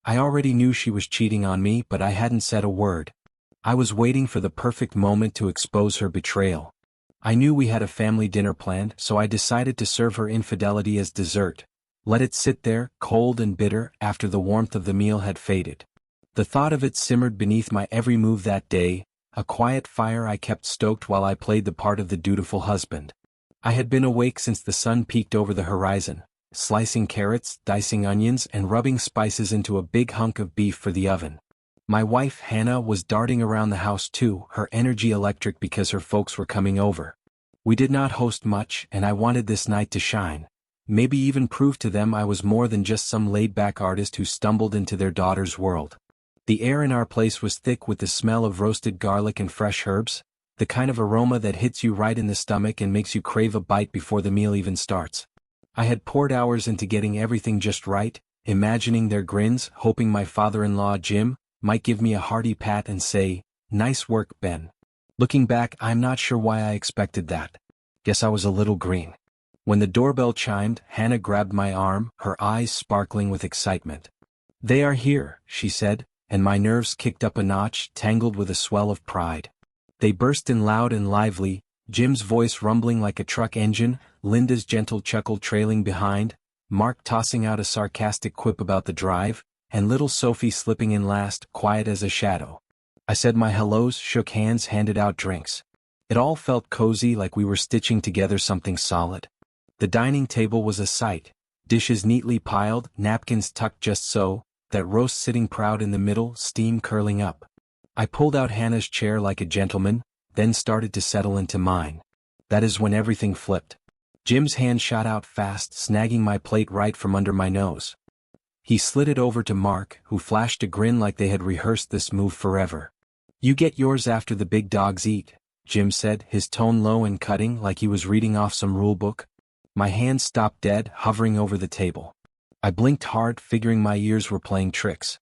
I already knew she was cheating on me, but I hadn't said a word. I was waiting for the perfect moment to expose her betrayal. I knew we had a family dinner planned, so I decided to serve her infidelity as dessert. Let it sit there, cold and bitter, after the warmth of the meal had faded. The thought of it simmered beneath my every move that day, a quiet fire I kept stoked while I played the part of the dutiful husband. I had been awake since the sun peeked over the horizon, slicing carrots, dicing onions, and rubbing spices into a big hunk of beef for the oven. My wife, Hannah, was darting around the house too, her energy electric because her folks were coming over. We did not host much, and I wanted this night to shine. Maybe even prove to them I was more than just some laid-back artist who stumbled into their daughter's world. The air in our place was thick with the smell of roasted garlic and fresh herbs, the kind of aroma that hits you right in the stomach and makes you crave a bite before the meal even starts. I had poured hours into getting everything just right, imagining their grins, hoping my father-in-law, Jim, might give me a hearty pat and say, "Nice work, Ben." Looking back, I'm not sure why I expected that. Guess I was a little green. When the doorbell chimed, Hannah grabbed my arm, her eyes sparkling with excitement. "They are here," she said, and my nerves kicked up a notch, tangled with a swell of pride. They burst in loud and lively, Jim's voice rumbling like a truck engine, Linda's gentle chuckle trailing behind, Mark tossing out a sarcastic quip about the drive, and little Sophie slipping in last, quiet as a shadow. I said my hellos, shook hands, handed out drinks. It all felt cozy, like we were stitching together something solid. The dining table was a sight, dishes neatly piled, napkins tucked just so, that roast sitting proud in the middle, steam curling up. I pulled out Hannah's chair like a gentleman, then started to settle into mine. That is when everything flipped. Jim's hand shot out fast, snagging my plate right from under my nose. He slid it over to Mark, who flashed a grin like they had rehearsed this move forever. "You get yours after the big dogs eat," Jim said, his tone low and cutting like he was reading off some rulebook. My hand stopped dead, hovering over the table. I blinked hard, figuring my ears were playing tricks.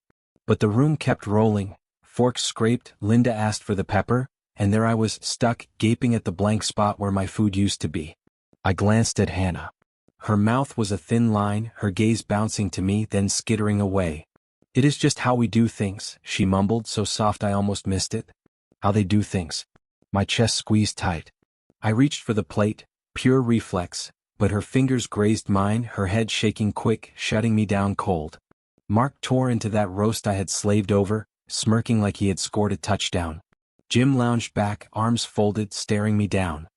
But the room kept rolling. Forks scraped, Linda asked for the pepper, and there I was, stuck, gaping at the blank spot where my food used to be. I glanced at Hannah. Her mouth was a thin line, her gaze bouncing to me, then skittering away. "It is just how we do things," she mumbled, so soft I almost missed it. How they do things. My chest squeezed tight. I reached for the plate, pure reflex, but her fingers grazed mine, her head shaking quick, shutting me down cold. Mark tore into that roast I had slaved over, smirking like he had scored a touchdown. Jim lounged back, arms folded, staring me down.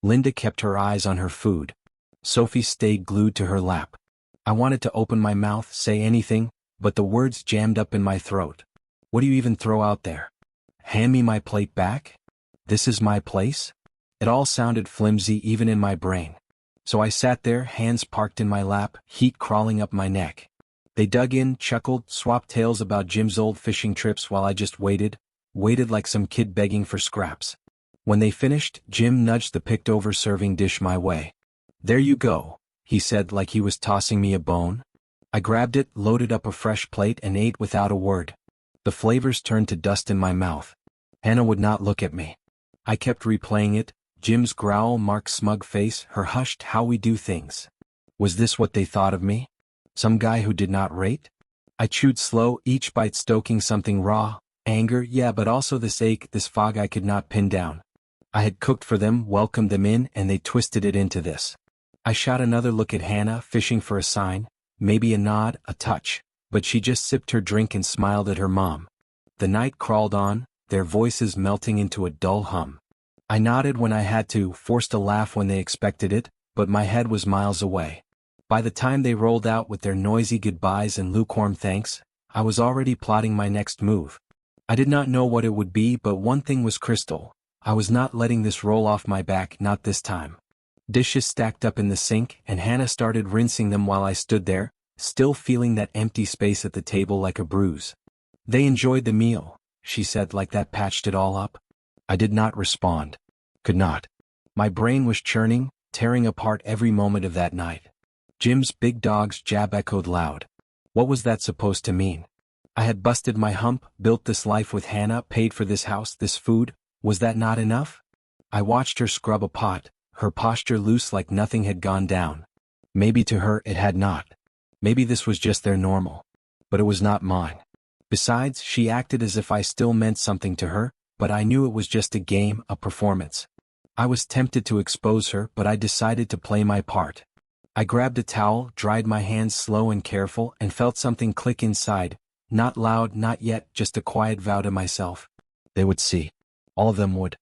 Linda kept her eyes on her food. Sophie stayed glued to her lap. I wanted to open my mouth, say anything, but the words jammed up in my throat. What do you even throw out there? Hand me my plate back? This is my place? It all sounded flimsy even in my brain. So I sat there, hands parked in my lap, heat crawling up my neck. They dug in, chuckled, swapped tales about Jim's old fishing trips while I just waited like some kid begging for scraps. When they finished, Jim nudged the picked-over serving dish my way. "There you go," he said like he was tossing me a bone. I grabbed it, loaded up a fresh plate, and ate without a word. The flavors turned to dust in my mouth. Hannah would not look at me. I kept replaying it, Jim's growl, Mark's smug face, her hushed "how we do things." Was this what they thought of me? Some guy who did not rate? I chewed slow, each bite stoking something raw, anger, yeah, but also this ache, this fog I could not pin down. I had cooked for them, welcomed them in, and they twisted it into this. I shot another look at Hannah, fishing for a sign, maybe a nod, a touch, but she just sipped her drink and smiled at her mom. The night crawled on, their voices melting into a dull hum. I nodded when I had to, forced a laugh when they expected it, but my head was miles away. By the time they rolled out with their noisy goodbyes and lukewarm thanks, I was already plotting my next move. I did not know what it would be, but one thing was crystal. I was not letting this roll off my back, not this time. Dishes stacked up in the sink, and Hannah started rinsing them while I stood there, still feeling that empty space at the table like a bruise. "They enjoyed the meal," she said like that patched it all up. I did not respond. Could not. My brain was churning, tearing apart every moment of that night. Jim's big dog's jab echoed loud. What was that supposed to mean? I had busted my hump, built this life with Hannah, paid for this house, this food. Was that not enough? I watched her scrub a pot, her posture loose like nothing had gone down. Maybe to her it had not. Maybe this was just their normal. but it was not mine. Besides, she acted as if I still meant something to her, but I knew it was just a game, a performance. I was tempted to expose her, but I decided to play my part. I grabbed a towel, dried my hands slow and careful, and felt something click inside. Not loud, not yet, just a quiet vow to myself. They would see. All of them would.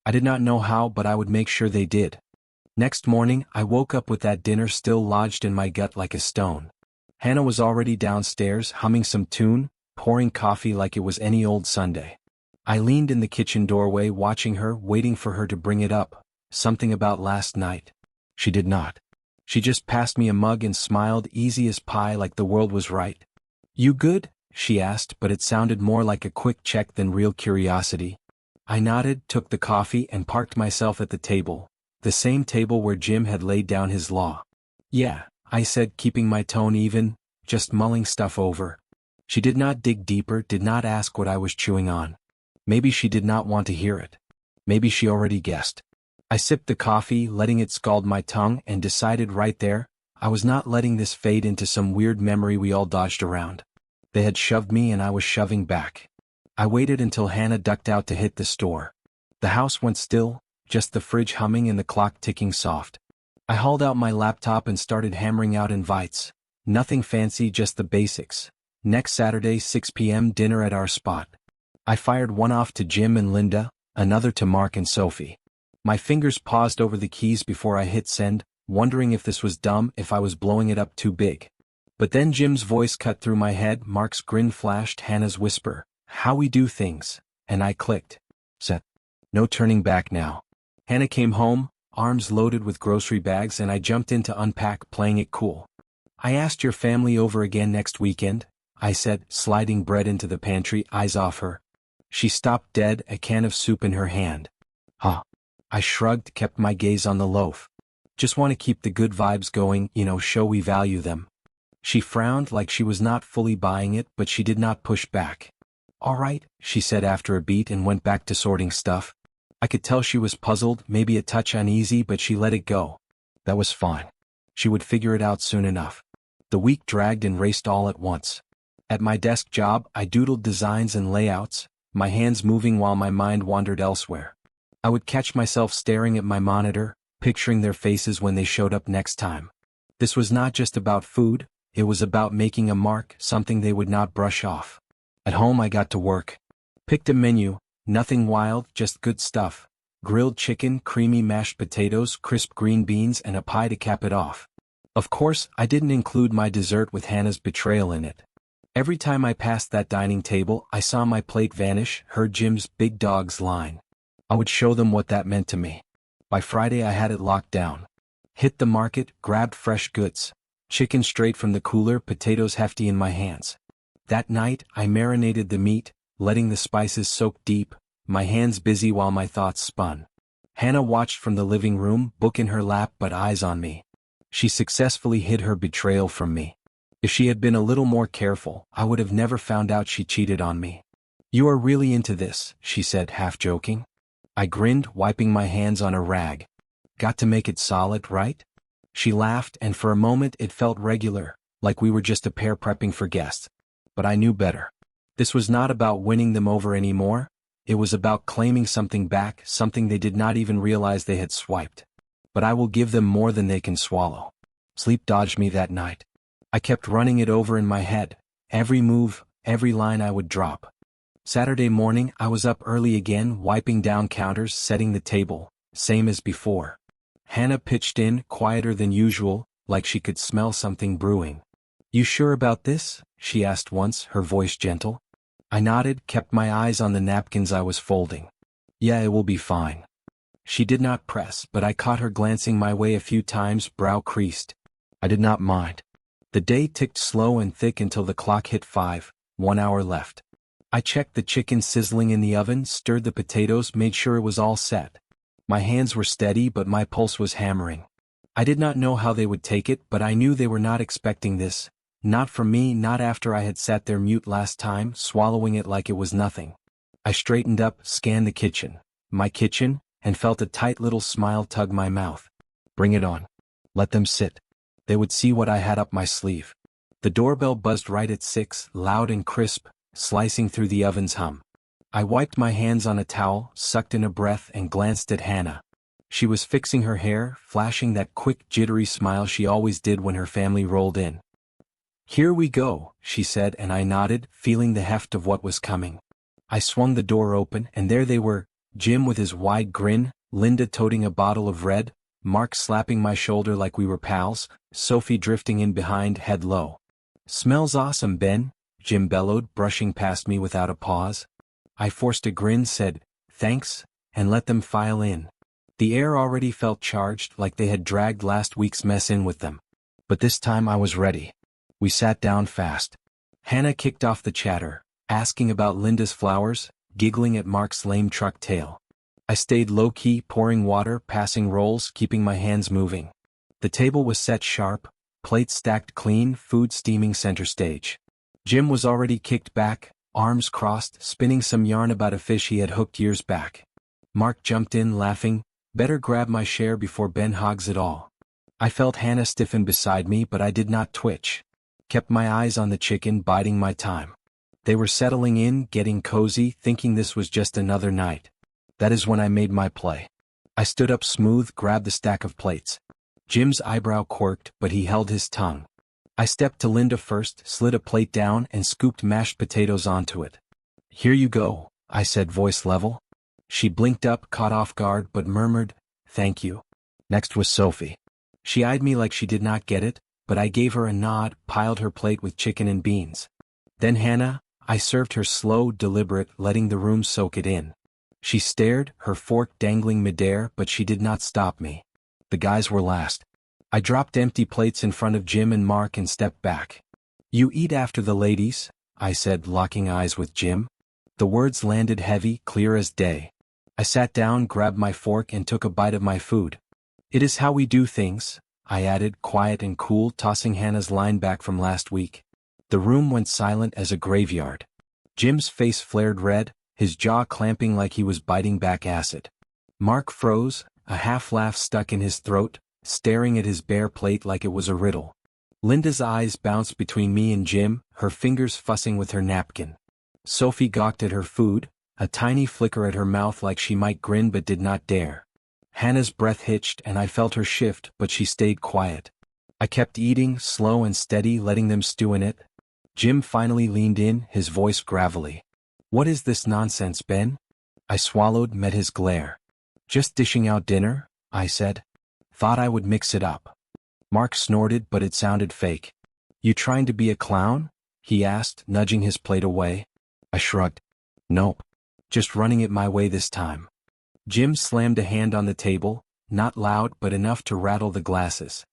I did not know how, but I would make sure they did. Next morning, I woke up with that dinner still lodged in my gut like a stone. Hannah was already downstairs, humming some tune, pouring coffee like it was any old Sunday. I leaned in the kitchen doorway watching her, waiting for her to bring it up. Something about last night. She did not. She just passed me a mug and smiled, easy as pie, like the world was right. "You good?" she asked, but it sounded more like a quick check than real curiosity. I nodded, took the coffee, and parked myself at the table, the same table where Jim had laid down his law. "Yeah," I said, keeping my tone even, just mulling stuff over. She did not dig deeper, did not ask what I was chewing on. Maybe she did not want to hear it. Maybe she already guessed. I sipped the coffee, letting it scald my tongue, and decided right there, I was not letting this fade into some weird memory we all dodged around. They had shoved me and I was shoving back. I waited until Hannah ducked out to hit the store. The house went still, just the fridge humming and the clock ticking soft. I hauled out my laptop and started hammering out invites. Nothing fancy, just the basics. Next Saturday, 6 p.m. dinner at our spot. I fired one off to Jim and Linda, another to Mark and Sophie. My fingers paused over the keys before I hit send, wondering if this was dumb, if I was blowing it up too big. But then Jim's voice cut through my head, Mark's grin flashed, Hannah's whisper, "How we do things," and I clicked. Set. No turning back now. Hannah came home, arms loaded with grocery bags, and I jumped in to unpack, playing it cool. "I asked your family over again next weekend," I said, sliding bread into the pantry, eyes off her. She stopped dead, a can of soup in her hand. "Huh." I shrugged, kept my gaze on the loaf. "Just want to keep the good vibes going, show we value them." She frowned like she was not fully buying it, but she did not push back. "All right," she said after a beat and went back to sorting stuff. I could tell she was puzzled, maybe a touch uneasy, but she let it go. That was fine. She would figure it out soon enough. The week dragged and raced all at once. At my desk job, I doodled designs and layouts, my hands moving while my mind wandered elsewhere. I would catch myself staring at my monitor, picturing their faces when they showed up next time. This was not just about food, it was about making a mark, something they would not brush off. At home I got to work. Picked a menu, nothing wild, just good stuff. Grilled chicken, creamy mashed potatoes, crisp green beans, and a pie to cap it off. Of course, I didn't include my dessert with Hannah's betrayal in it. Every time I passed that dining table, I saw my plate vanish, heard Jim's "big dogs" line. I would show them what that meant to me. By Friday I had it locked down. Hit the market, grabbed fresh goods. Chicken straight from the cooler, potatoes hefty in my hands. That night, I marinated the meat, letting the spices soak deep, my hands busy while my thoughts spun. Hannah watched from the living room, book in her lap but eyes on me. She successfully hid her betrayal from me. If she had been a little more careful, I would have never found out she cheated on me. "You are really into this," she said, half joking. I grinned, wiping my hands on a rag. "Got to make it solid, right?" She laughed, and for a moment it felt regular, like we were just a pair prepping for guests. But I knew better. This was not about winning them over anymore. It was about claiming something back, something they did not even realize they had swiped. But I will give them more than they can swallow. Sleep dodged me that night. I kept running it over in my head, every move, every line I would drop. Saturday morning I was up early again, wiping down counters, setting the table, same as before. Hannah pitched in, quieter than usual, like she could smell something brewing. "You sure about this?" she asked once, her voice gentle. I nodded, kept my eyes on the napkins I was folding. "Yeah, it will be fine." She did not press, but I caught her glancing my way a few times, brow creased. I did not mind. The day ticked slow and thick until the clock hit 5, 1 hour left. I checked the chicken sizzling in the oven, stirred the potatoes, made sure it was all set. My hands were steady, but my pulse was hammering. I did not know how they would take it, but I knew they were not expecting this. Not from me, not after I had sat there mute last time, swallowing it like it was nothing. I straightened up, scanned the kitchen, my kitchen, and felt a tight little smile tug my mouth. Bring it on. Let them sit. They would see what I had up my sleeve. The doorbell buzzed right at 6, loud and crisp, slicing through the oven's hum. I wiped my hands on a towel, sucked in a breath and glanced at Hannah. She was fixing her hair, flashing that quick, jittery smile she always did when her family rolled in. "Here we go," she said, and I nodded, feeling the heft of what was coming. I swung the door open and there they were, Jim with his wide grin, Linda toting a bottle of red, Mark slapping my shoulder like we were pals, Sophie drifting in behind, head low. "Smells awesome, Ben," Jim bellowed, brushing past me without a pause. I forced a grin, said, "Thanks," and let them file in. The air already felt charged, like they had dragged last week's mess in with them. But this time I was ready. We sat down fast. Hannah kicked off the chatter, asking about Linda's flowers, giggling at Mark's lame truck tale. I stayed low-key, pouring water, passing rolls, keeping my hands moving. The table was set sharp, plates stacked clean, food steaming center stage. Jim was already kicked back, arms crossed, spinning some yarn about a fish he had hooked years back. Mark jumped in, laughing, "Better grab my share before Ben hogs it all." I felt Hannah stiffen beside me, but I did not twitch. Kept my eyes on the chicken, biding my time. They were settling in, getting cozy, thinking this was just another night. That is when I made my play. I stood up smooth, grabbed the stack of plates. Jim's eyebrow quirked, but he held his tongue. I stepped to Linda first, slid a plate down and scooped mashed potatoes onto it. "Here you go," I said, voice level. She blinked up, caught off guard, but murmured, "Thank you." Next was Sophie. She eyed me like she did not get it, but I gave her a nod, piled her plate with chicken and beans. Then Hannah, I served her slow, deliberate, letting the room soak it in. She stared, her fork dangling midair, but she did not stop me. The guys were last. I dropped empty plates in front of Jim and Mark and stepped back. "You eat after the ladies," I said, locking eyes with Jim. The words landed heavy, clear as day. I sat down, grabbed my fork and took a bite of my food. "It is how we do things," I added, quiet and cool, tossing Hannah's line back from last week. The room went silent as a graveyard. Jim's face flared red, his jaw clamping like he was biting back acid. Mark froze, a half-laugh stuck in his throat, staring at his bare plate like it was a riddle. Linda's eyes bounced between me and Jim, her fingers fussing with her napkin. Sophie gawked at her food, a tiny flicker at her mouth like she might grin but did not dare. Hannah's breath hitched and I felt her shift, but she stayed quiet. I kept eating, slow and steady, letting them stew in it. Jim finally leaned in, his voice gravelly. "What is this nonsense, Ben?" I swallowed, met his glare. "Just dishing out dinner," I said. "Thought I would mix it up." Mark snorted, but it sounded fake. "You trying to be a clown?" he asked, nudging his plate away. I shrugged. "Nope. Just running it my way this time." Jim slammed a hand on the table, not loud but enough to rattle the glasses.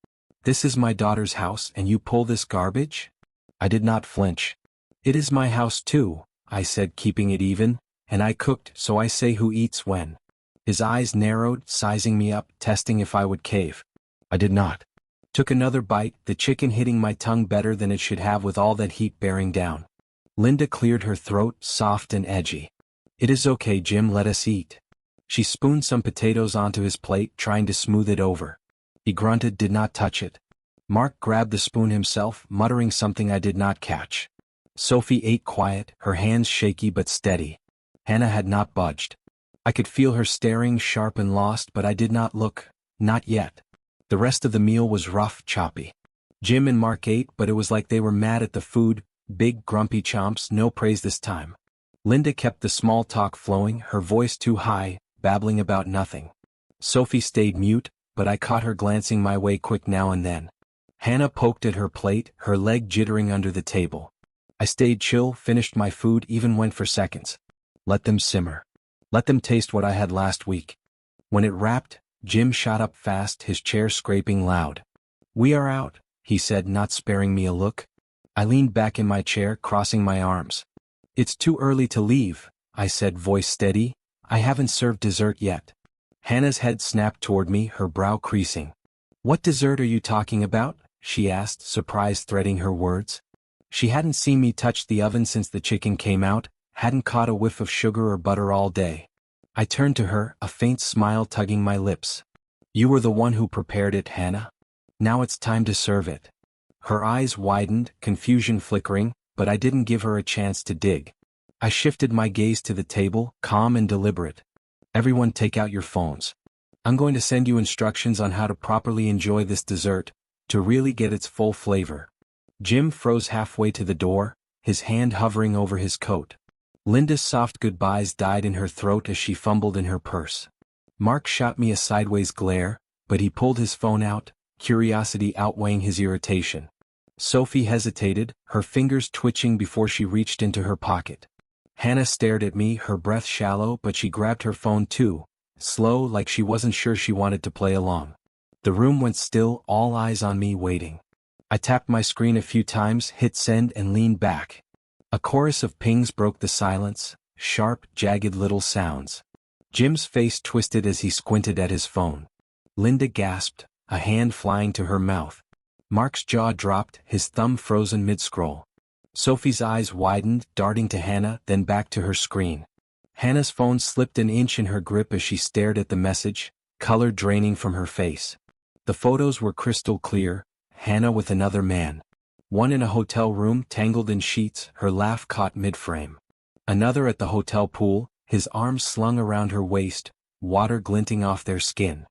"This is my daughter's house and you pull this garbage?" I did not flinch. "It is my house too," I said, keeping it even, "and I cooked, so I say who eats when." His eyes narrowed, sizing me up, testing if I would cave. I did not. Took another bite, the chicken hitting my tongue better than it should have with all that heat bearing down. Linda cleared her throat, soft and edgy. "It is okay, Jim, let us eat." She spooned some potatoes onto his plate, trying to smooth it over. He grunted, did not touch it. Mark grabbed the spoon himself, muttering something I did not catch. Sophie ate quiet, her hands shaky but steady. Hannah had not budged. I could feel her staring, sharp and lost, but I did not look. Not yet. The rest of the meal was rough, choppy. Jim and Mark ate, but it was like they were mad at the food, big, grumpy chomps, no praise this time. Linda kept the small talk flowing, her voice too high, babbling about nothing. Sophie stayed mute, but I caught her glancing my way quick now and then. Hannah poked at her plate, her leg jittering under the table. I stayed chill, finished my food, even went for seconds. Let them simmer. Let them taste what I had last week. When it wrapped, Jim shot up fast, his chair scraping loud. "We are out," he said, not sparing me a look. I leaned back in my chair, crossing my arms. "It's too early to leave," I said, voice steady. "I haven't served dessert yet." Hannah's head snapped toward me, her brow creasing. "What dessert are you talking about?" she asked, surprise threading her words. She hadn't seen me touch the oven since the chicken came out, hadn't caught a whiff of sugar or butter all day. I turned to her, a faint smile tugging my lips. "You were the one who prepared it, Hannah. Now it's time to serve it." Her eyes widened, confusion flickering, but I didn't give her a chance to dig. I shifted my gaze to the table, calm and deliberate. Everyone take out your phones. I'm going to send you instructions on how to properly enjoy this dessert, to really get its full flavor. Jim froze halfway to the door, his hand hovering over his coat. Linda's soft goodbyes died in her throat as she fumbled in her purse. Mark shot me a sideways glare, but he pulled his phone out, curiosity outweighing his irritation. Sophie hesitated, her fingers twitching before she reached into her pocket. Hannah stared at me, her breath shallow, but she grabbed her phone too, slow like she wasn't sure she wanted to play along. The room went still, all eyes on me waiting. I tapped my screen a few times, hit send and leaned back. A chorus of pings broke the silence, sharp, jagged little sounds. Jim's face twisted as he squinted at his phone. Linda gasped, a hand flying to her mouth. Mark's jaw dropped, his thumb frozen mid-scroll. Sophie's eyes widened, darting to Hannah, then back to her screen. Hannah's phone slipped an inch in her grip as she stared at the message, color draining from her face. The photos were crystal clear, Hannah with another man. One in a hotel room tangled in sheets, her laugh caught mid-frame. Another at the hotel pool, his arms slung around her waist, water glinting off their skin.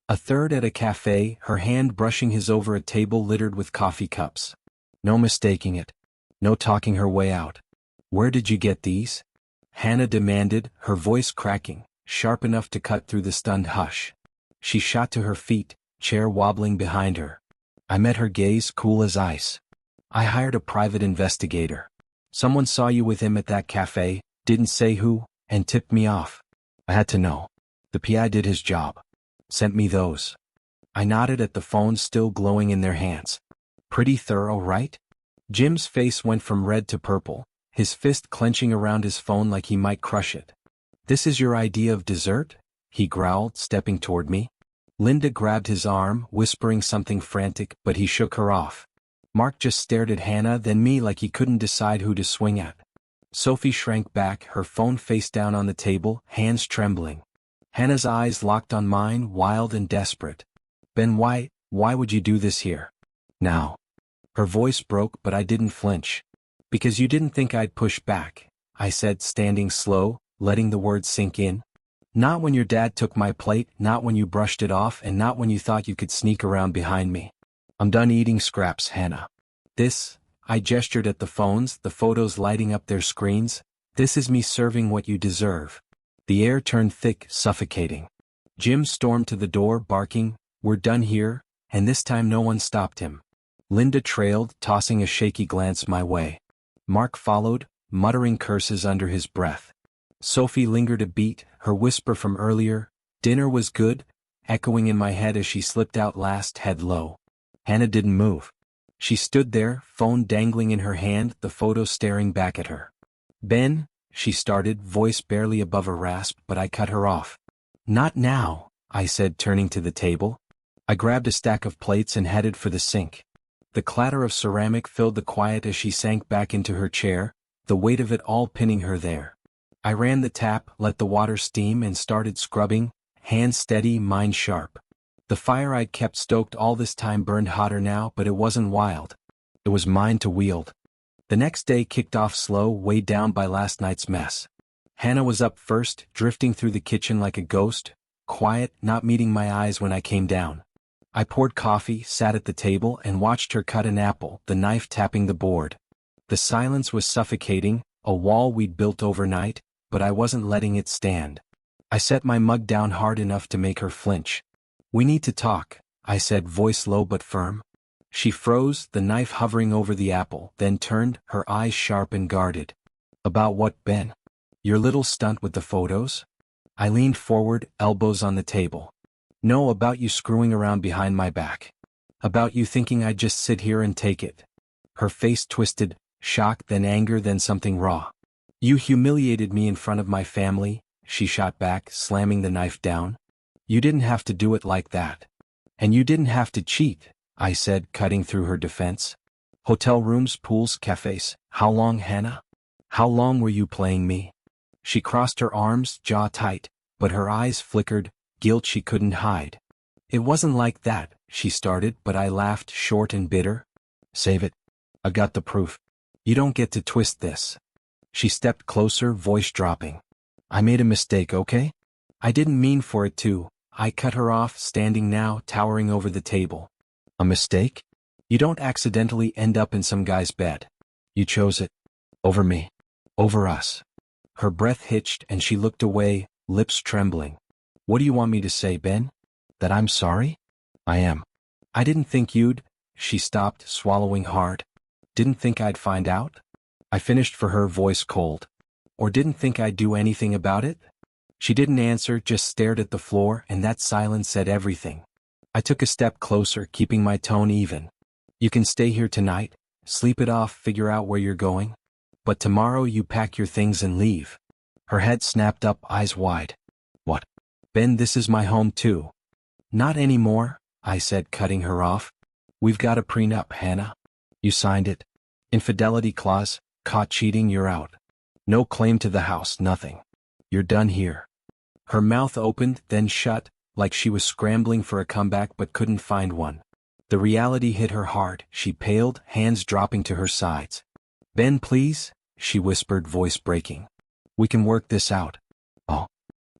A third at a cafe, her hand brushing his over a table littered with coffee cups. No mistaking it. No talking her way out. Where did you get these? Hannah demanded, her voice cracking, sharp enough to cut through the stunned hush. She shot to her feet, chair wobbling behind her. I met her gaze, cool as ice. I hired a private investigator. Someone saw you with him at that cafe, didn't say who, and tipped me off. I had to know. The PI did his job. Sent me those. I nodded at the phones still glowing in their hands. Pretty thorough, right? Jim's face went from red to purple, his fist clenching around his phone like he might crush it. This is your idea of dessert? He growled, stepping toward me. Linda grabbed his arm, whispering something frantic, but he shook her off. Mark just stared at Hannah, then me like he couldn't decide who to swing at. Sophie shrank back, her phone face down on the table, hands trembling. Hannah's eyes locked on mine, wild and desperate. Ben, why would you do this here? Now. Her voice broke, but I didn't flinch. Because you didn't think I'd push back, I said, standing slow, letting the words sink in. Not when your dad took my plate, not when you brushed it off, and not when you thought you could sneak around behind me. I'm done eating scraps, Hannah. This, I gestured at the phones, the photos lighting up their screens, this is me serving what you deserve. The air turned thick, suffocating. Jim stormed to the door, barking, "We're done here," and this time no one stopped him. Linda trailed, tossing a shaky glance my way. Mark followed, muttering curses under his breath. Sophie lingered a beat, her whisper from earlier, "Dinner was good," echoing in my head as she slipped out last, head low. Hannah didn't move. She stood there, phone dangling in her hand, the photo staring back at her. "Ben," she started, voice barely above a rasp, but I cut her off. "Not now," I said, turning to the table. I grabbed a stack of plates and headed for the sink. The clatter of ceramic filled the quiet as she sank back into her chair, the weight of it all pinning her there. I ran the tap, let the water steam, and started scrubbing, hands steady, mind sharp. The fire I'd kept stoked all this time burned hotter now, but it wasn't wild. It was mine to wield. The next day kicked off slow, weighed down by last night's mess. Hannah was up first, drifting through the kitchen like a ghost, quiet, not meeting my eyes when I came down. I poured coffee, sat at the table, and watched her cut an apple, the knife tapping the board. The silence was suffocating, a wall we'd built overnight, but I wasn't letting it stand. I set my mug down hard enough to make her flinch. "We need to talk," I said, voice low but firm. She froze, the knife hovering over the apple, then turned, her eyes sharp and guarded. "About what, Ben? Your little stunt with the photos?" I leaned forward, elbows on the table. "No, about you screwing around behind my back. About you thinking I'd just sit here and take it." Her face twisted, shock, then anger, then something raw. "You humiliated me in front of my family," she shot back, slamming the knife down. "You didn't have to do it like that. And you didn't have to cheat," I said, cutting through her defense. "Hotel rooms, pools, cafes. How long, Hannah? How long were you playing me?" She crossed her arms, jaw tight, but her eyes flickered, guilt she couldn't hide. "It wasn't like that," she started, but I laughed, short and bitter. Save it. I've got the proof. You don't get to twist this. She stepped closer, voice dropping. I made a mistake, okay? I didn't mean for it to. I cut her off, standing now, towering over the table. A mistake? You don't accidentally end up in some guy's bed. You chose it. Over me. Over us. Her breath hitched and she looked away, lips trembling. What do you want me to say, Ben? That I'm sorry? I am. I didn't think you'd. She stopped, swallowing hard. Didn't think I'd find out? I finished for her, voice cold. Or didn't think I'd do anything about it? She didn't answer, just stared at the floor, and that silence said everything. I took a step closer, keeping my tone even. You can stay here tonight, sleep it off, figure out where you're going. But tomorrow you pack your things and leave. Her head snapped up, eyes wide. What? Ben, this is my home too. Not anymore, I said, cutting her off. We've got a prenup, Hannah. You signed it. Infidelity clause, caught cheating, you're out. No claim to the house, nothing. You're done here. Her mouth opened, then shut, like she was scrambling for a comeback but couldn't find one. The reality hit her hard, she paled, hands dropping to her sides. Ben, please, she whispered, voice breaking. We can work this out. Oh.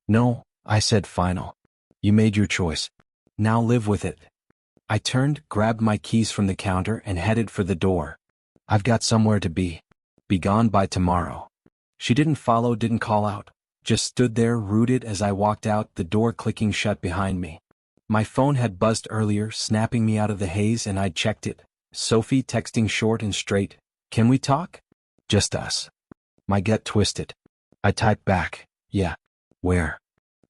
No, I said, final. You made your choice. Now live with it. I turned, grabbed my keys from the counter and headed for the door. I've got somewhere to be. Be gone by tomorrow. She didn't follow, didn't call out. Just stood there, rooted as I walked out, the door clicking shut behind me. My phone had buzzed earlier, snapping me out of the haze, and I'd checked it. Sophie texting short and straight. Can we talk? Just us. My gut twisted. I typed back. Yeah. Where?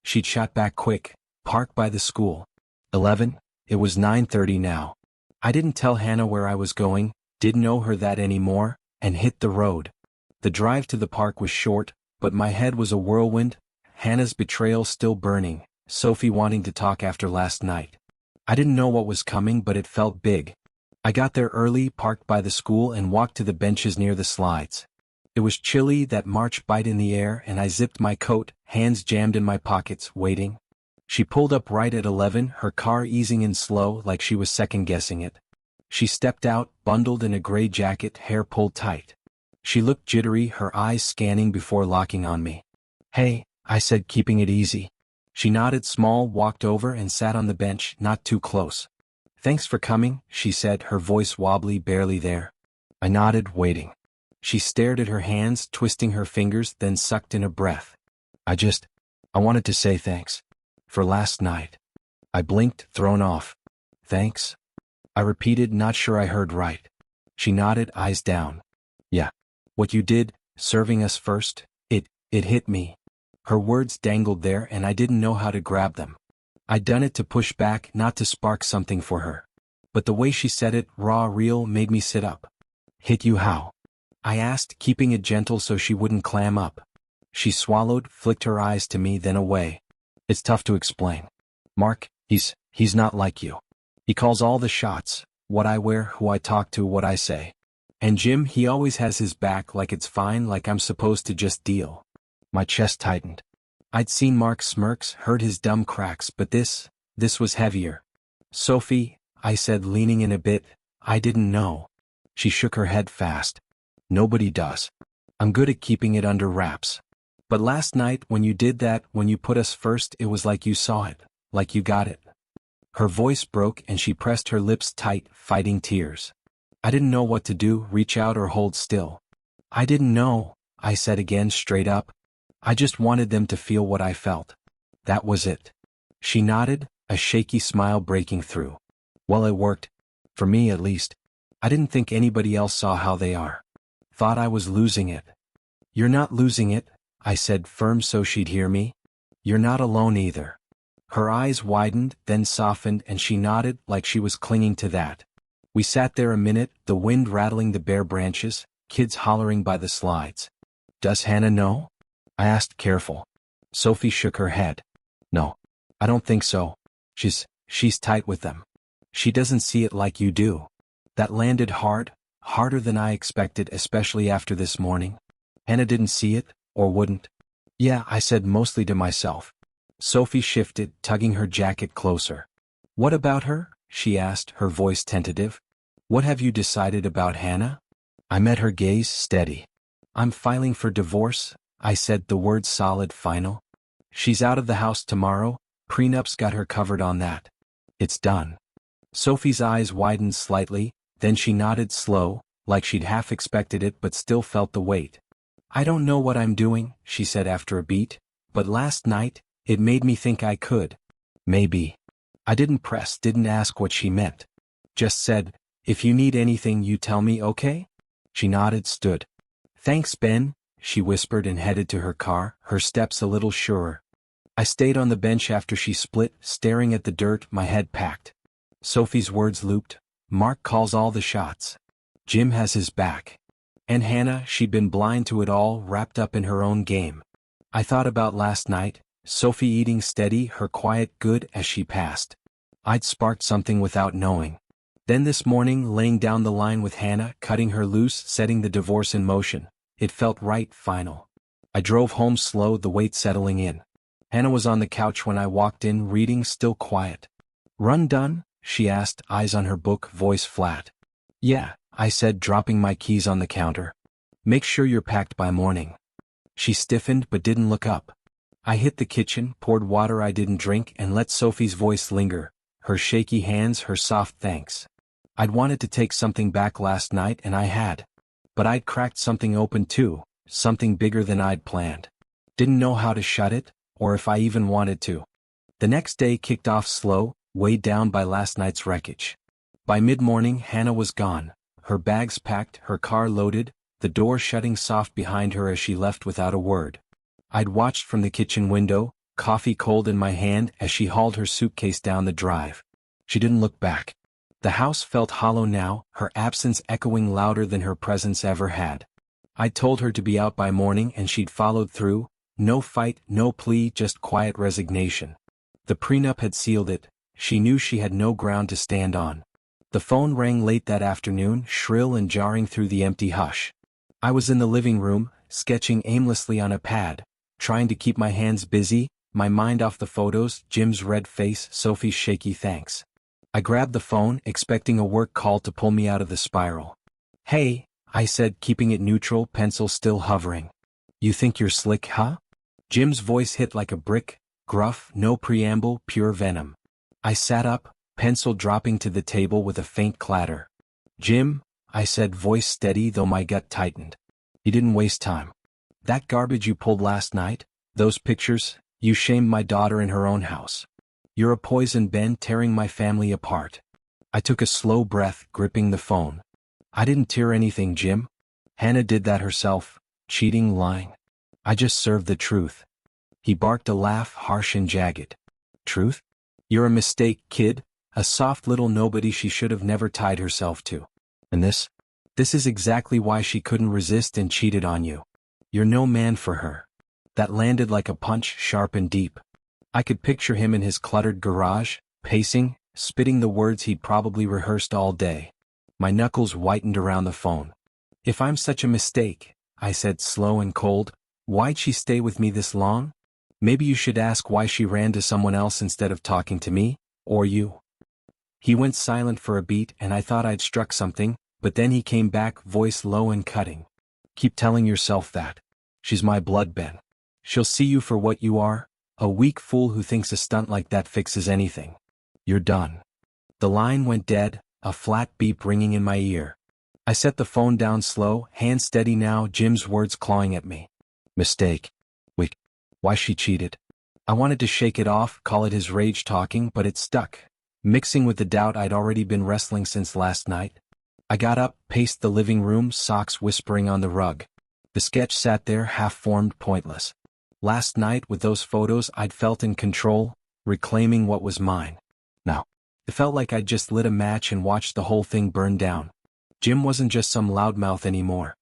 She'd shot back quick. Park by the school. 11. It was 9:30 now. I didn't tell Hannah where I was going, didn't owe her that anymore, and hit the road. The drive to the park was short, but my head was a whirlwind. Hannah's betrayal still burning, Sophie wanting to talk after last night. I didn't know what was coming, but it felt big. I got there early, parked by the school, and walked to the benches near the slides. It was chilly, that March bite in the air, and I zipped my coat, hands jammed in my pockets, waiting. She pulled up right at 11, her car easing in slow like she was second-guessing it. She stepped out, bundled in a gray jacket, hair pulled tight. She looked jittery, her eyes scanning before locking on me. Hey, I said, keeping it easy. She nodded small, walked over and sat on the bench, not too close. Thanks for coming, she said, her voice wobbly, barely there. I nodded, waiting. She stared at her hands, twisting her fingers, then sucked in a breath. I wanted to say thanks. For last night. I blinked, thrown off. Thanks? I repeated, not sure I heard right. She nodded, eyes down. Yeah. What you did, serving us first, it hit me. Her words dangled there and I didn't know how to grab them. I'd done it to push back, not to spark something for her. But the way she said it, raw, real, made me sit up. Hit you how? I asked, keeping it gentle so she wouldn't clam up. She swallowed, flicked her eyes to me, then away. It's tough to explain. Mark, he's not like you. He calls all the shots, what I wear, who I talk to, what I say. And Jim, he always has his back, like it's fine, like I'm supposed to just deal. My chest tightened. I'd seen Mark's smirks, heard his dumb cracks, but this was heavier. Sophie, I said, leaning in a bit, I didn't know. She shook her head fast. Nobody does. I'm good at keeping it under wraps. But last night, when you did that, when you put us first, it was like you saw it, like you got it. Her voice broke and she pressed her lips tight, fighting tears. I didn't know what to do, reach out or hold still. I didn't know, I said again, straight up. I just wanted them to feel what I felt. That was it. She nodded, a shaky smile breaking through. Well, it worked. For me, at least. I didn't think anybody else saw how they are. Thought I was losing it. You're not losing it, I said, firm so she'd hear me. You're not alone either. Her eyes widened, then softened, and she nodded like she was clinging to that. We sat there a minute, the wind rattling the bare branches, kids hollering by the slides. Does Hannah know? I asked, careful. Sophie shook her head. No, I don't think so. She's tight with them. She doesn't see it like you do. That landed hard, harder than I expected, especially after this morning. Hannah didn't see it, or wouldn't. Yeah, I said, mostly to myself. Sophie shifted, tugging her jacket closer. What about her? She asked, her voice tentative. What have you decided about Hannah? I met her gaze steady. I'm filing for divorce, I said, the word solid, final. She's out of the house tomorrow, prenup's got her covered on that. It's done. Sophie's eyes widened slightly, then she nodded slow, like she'd half expected it but still felt the weight. I don't know what I'm doing, she said after a beat, but last night, it made me think I could. Maybe. I didn't press, didn't ask what she meant. Just said, if you need anything you tell me, okay? She nodded, stood. Thanks, Ben, she whispered and headed to her car, her steps a little surer. I stayed on the bench after she split, staring at the dirt, my head packed. Sophie's words looped. Mark calls all the shots. Jim has his back. And Hannah, she'd been blind to it all, wrapped up in her own game. I thought about last night, Sophie eating steady, her quiet good as she passed. I'd sparked something without knowing. Then this morning, laying down the line with Hannah, cutting her loose, setting the divorce in motion. It felt right, final. I drove home slow, the weight settling in. Hannah was on the couch when I walked in, reading, still quiet. Run done? She asked, eyes on her book, voice flat. Yeah, I said, dropping my keys on the counter. Make sure you're packed by morning. She stiffened but didn't look up. I hit the kitchen, poured water I didn't drink, and let Sophie's voice linger, her shaky hands, her soft thanks. I'd wanted to take something back last night and I had. But I'd cracked something open too, something bigger than I'd planned. Didn't know how to shut it, or if I even wanted to. The next day kicked off slow, weighed down by last night's wreckage. By mid-morning Hannah was gone, her bags packed, her car loaded, the door shutting soft behind her as she left without a word. I'd watched from the kitchen window, coffee cold in my hand as she hauled her suitcase down the drive. She didn't look back. The house felt hollow now, her absence echoing louder than her presence ever had. I'd told her to be out by morning and she'd followed through, no fight, no plea, just quiet resignation. The prenup had sealed it, she knew she had no ground to stand on. The phone rang late that afternoon, shrill and jarring through the empty hush. I was in the living room, sketching aimlessly on a pad, trying to keep my hands busy, my mind off the photos, Jim's red face, Sophie's shaky thanks. I grabbed the phone, expecting a work call to pull me out of the spiral. Hey, I said, keeping it neutral, pencil still hovering. You think you're slick, huh? Jim's voice hit like a brick, gruff, no preamble, pure venom. I sat up, pencil dropping to the table with a faint clatter. Jim, I said, voice steady though my gut tightened. He didn't waste time. That garbage you pulled last night, those pictures, you shamed my daughter in her own house. You're a poison, Ben, tearing my family apart. I took a slow breath, gripping the phone. I didn't tear anything, Jim. Hannah did that herself, cheating, lying. I just served the truth. He barked, a laugh, harsh and jagged. Truth? You're a mistake, kid, a soft little nobody she should have never tied herself to. And this is exactly why she couldn't resist and cheated on you. You're no man for her. That landed like a punch, sharp and deep. I could picture him in his cluttered garage, pacing, spitting the words he'd probably rehearsed all day. My knuckles whitened around the phone. If I'm such a mistake, I said, slow and cold, why'd she stay with me this long? Maybe you should ask why she ran to someone else instead of talking to me, or you. He went silent for a beat and I thought I'd struck something, but then he came back, voice low and cutting. Keep telling yourself that. She's my blood, Ben. She'll see you for what you are, a weak fool who thinks a stunt like that fixes anything. You're done. The line went dead, a flat beep ringing in my ear. I set the phone down slow, hand steady now, Jim's words clawing at me. Mistake. Wait. Why she cheated. I wanted to shake it off, call it his rage talking, but it stuck, mixing with the doubt I'd already been wrestling since last night. I got up, paced the living room, socks whispering on the rug. The sketch sat there, half-formed, pointless. Last night, with those photos, I'd felt in control, reclaiming what was mine. Now, it felt like I'd just lit a match and watched the whole thing burn down. Jim wasn't just some loudmouth anymore.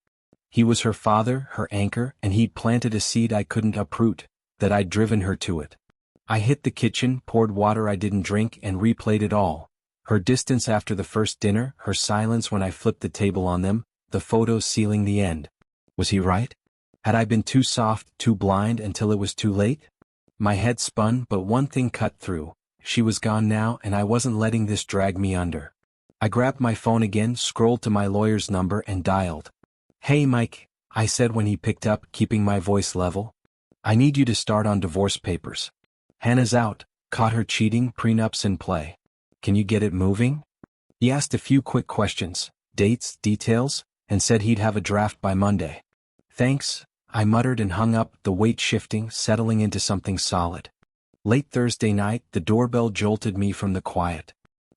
He was her father, her anchor, and he'd planted a seed I couldn't uproot, that I'd driven her to it. I hit the kitchen, poured water I didn't drink, and replayed it all. Her distance after the first dinner, her silence when I flipped the table on them, the photos sealing the end. Was he right? Had I been too soft, too blind until it was too late? My head spun, but one thing cut through. She was gone now and I wasn't letting this drag me under. I grabbed my phone again, scrolled to my lawyer's number and dialed. "Hey Mike," I said when he picked up, keeping my voice level. "I need you to start on divorce papers. Hannah's out, caught her cheating, prenups in play. Can you get it moving?" He asked a few quick questions, dates, details, and said he'd have a draft by Monday. "Thanks," I muttered and hung up, the weight shifting, settling into something solid. Late Thursday night, the doorbell jolted me from the quiet.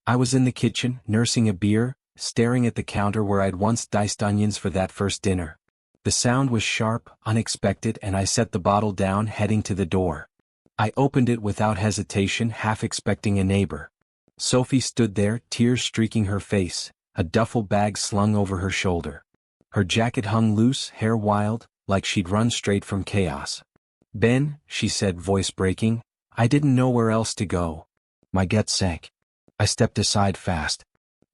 I was in the kitchen, nursing a beer, staring at the counter where I'd once diced onions for that first dinner. The sound was sharp, unexpected, and I set the bottle down, heading to the door. I opened it without hesitation, half expecting a neighbor. Sophie stood there, tears streaking her face, a duffel bag slung over her shoulder. Her jacket hung loose, hair wild, like she'd run straight from chaos. "Ben," she said, voice breaking, "I didn't know where else to go." My gut sank. I stepped aside fast.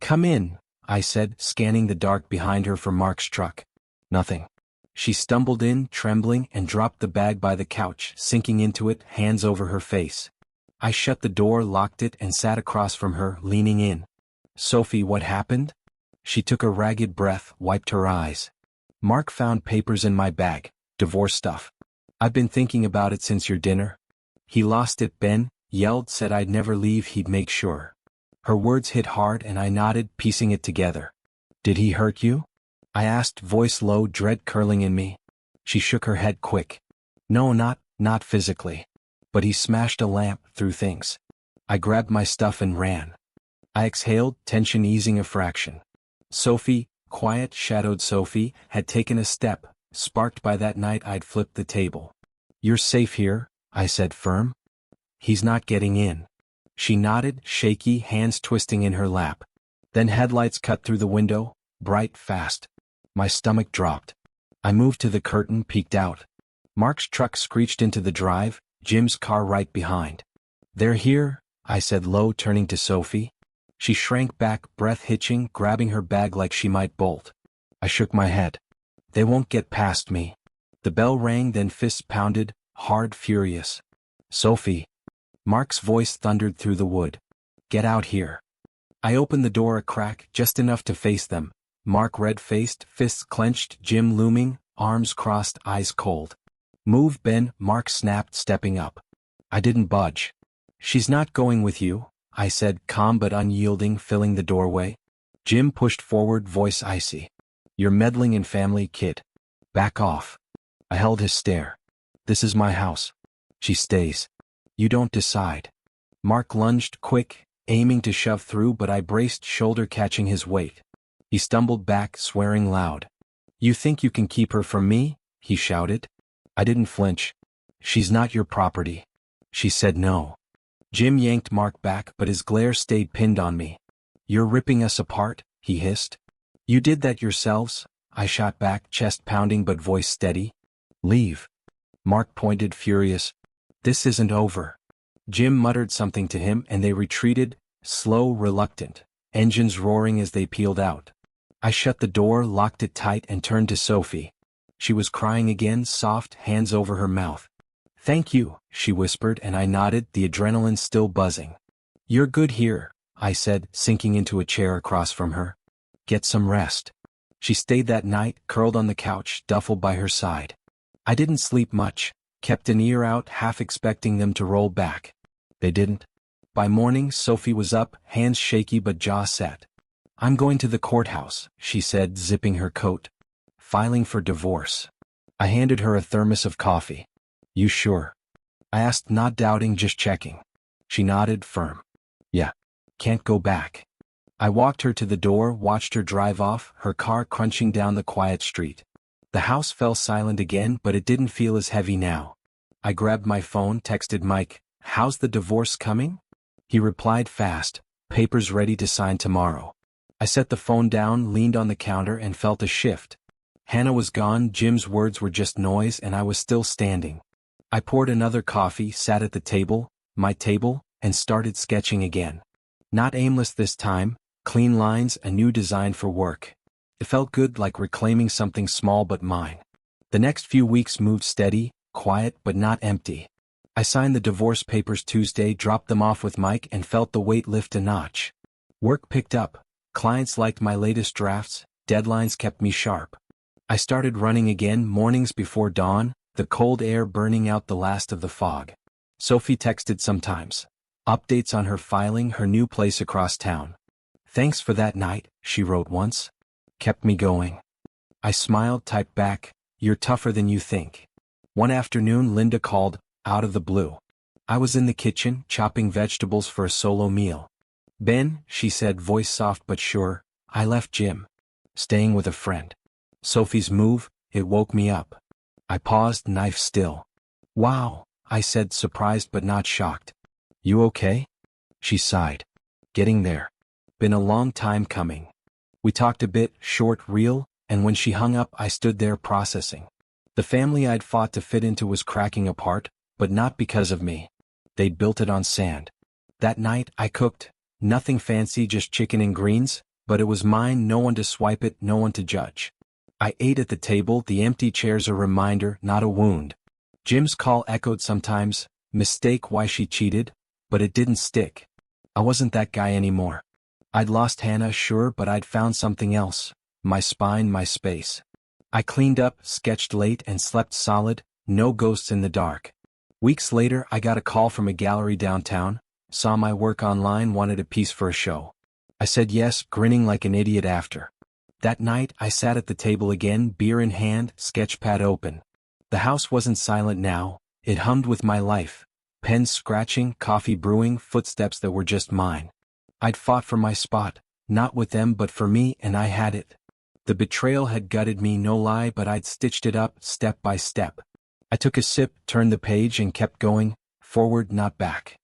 "Come in," I said, scanning the dark behind her for Mark's truck. Nothing. She stumbled in, trembling, and dropped the bag by the couch, sinking into it, hands over her face. I shut the door, locked it, and sat across from her, leaning in. "Sophie, what happened?" She took a ragged breath, wiped her eyes. "Mark found papers in my bag, divorce stuff. I've been thinking about it since your dinner. He lost it, Ben, yelled, said I'd never leave, he'd make sure." Her words hit hard and I nodded, piecing it together. "Did he hurt you?" I asked, voice low, dread curling in me. She shook her head quick. "No, not physically. But he smashed a lamp, threw things." I grabbed my stuff and ran. I exhaled, tension easing a fraction. Sophie, quiet, shadowed Sophie, had taken a step, sparked by that night I'd flipped the table. "You're safe here," I said, firm. "He's not getting in." She nodded, shaky, hands twisting in her lap. Then headlights cut through the window, bright, fast. My stomach dropped. I moved to the curtain, peeked out. Mark's truck screeched into the drive, Jim's car right behind. "They're here," I said low, turning to Sophie. She shrank back, breath hitching, grabbing her bag like she might bolt. I shook my head. "They won't get past me." The bell rang, then fists pounded, hard, furious. "Sophie." Mark's voice thundered through the wood. "Get out here." I opened the door a crack, just enough to face them. Mark red-faced, fists clenched, Jim looming, arms crossed, eyes cold. "Move, Ben," Mark snapped, stepping up. I didn't budge. "She's not going with you," I said, calm but unyielding, filling the doorway. Jim pushed forward, voice icy. "You're meddling in family, kid. Back off." I held his stare. "This is my house. She stays. You don't decide." Mark lunged, quick, aiming to shove through, but I braced, shoulder catching his weight. He stumbled back, swearing loud. "You think you can keep her from me?" he shouted. I didn't flinch. "She's not your property." She said no. Jim yanked Mark back, but his glare stayed pinned on me. "You're ripping us apart," he hissed. "You did that yourselves," I shot back, chest pounding but voice steady. "Leave." Mark pointed, furious. "This isn't over." Jim muttered something to him and they retreated, slow, reluctant, engines roaring as they peeled out. I shut the door, locked it tight, and turned to Sophie. She was crying again, soft, hands over her mouth. "Thank you," she whispered, and I nodded, the adrenaline still buzzing. "You're good here," I said, sinking into a chair across from her. "Get some rest." She stayed that night, curled on the couch, duffel by her side. I didn't sleep much, kept an ear out, half expecting them to roll back. They didn't. By morning, Sophie was up, hands shaky but jaw set. "I'm going to the courthouse," she said, zipping her coat. "Filing for divorce." I handed her a thermos of coffee. "You sure?" I asked, not doubting, just checking. She nodded, firm. "Yeah. Can't go back." I walked her to the door, watched her drive off, her car crunching down the quiet street. The house fell silent again, but it didn't feel as heavy now. I grabbed my phone, texted Mike, "How's the divorce coming?" He replied fast, "Papers ready to sign tomorrow." I set the phone down, leaned on the counter, and felt a shift. Hannah was gone, Jim's words were just noise, and I was still standing. I poured another coffee, sat at the table, my table, and started sketching again. Not aimless this time, clean lines, a new design for work. It felt good, like reclaiming something small but mine. The next few weeks moved steady, quiet but not empty. I signed the divorce papers Tuesday, dropped them off with Mike, and felt the weight lift a notch. Work picked up, Clients liked my latest drafts, deadlines kept me sharp. I started running again mornings before dawn, the cold air burning out the last of the fog. Sophie texted sometimes. Updates on her filing her new place across town. "Thanks for that night," she wrote once. "Kept me going." I smiled, typed back, "You're tougher than you think." One afternoon Linda called, out of the blue. I was in the kitchen, chopping vegetables for a solo meal. "Ben," she said, voice soft but sure, "I left Jim. Staying with a friend." Sophie's move, it woke me up. I paused, knife still. "Wow," I said, surprised but not shocked. "You okay?" She sighed. "Getting there. Been a long time coming." We talked a bit, short, real, and when she hung up I stood there processing. The family I'd fought to fit into was cracking apart, but not because of me. They'd built it on sand. That night I cooked. Nothing fancy, just chicken and greens, but it was mine, no one to swipe it, no one to judge. I ate at the table, the empty chairs a reminder, not a wound. Jim's call echoed sometimes, mistake why she cheated, but it didn't stick. I wasn't that guy anymore. I'd lost Hannah, sure, but I'd found something else. My spine, my space. I cleaned up, sketched late, and slept solid, no ghosts in the dark. Weeks later I got a call from a gallery downtown, saw my work online, wanted a piece for a show. I said yes, grinning like an idiot after. That night I sat at the table again, beer in hand, sketchpad open. The house wasn't silent now, it hummed with my life. Pens scratching, coffee brewing, footsteps that were just mine. I'd fought for my spot, not with them but for me, and I had it. The betrayal had gutted me, no lie, but I'd stitched it up, step by step. I took a sip, turned the page and kept going, forward not back.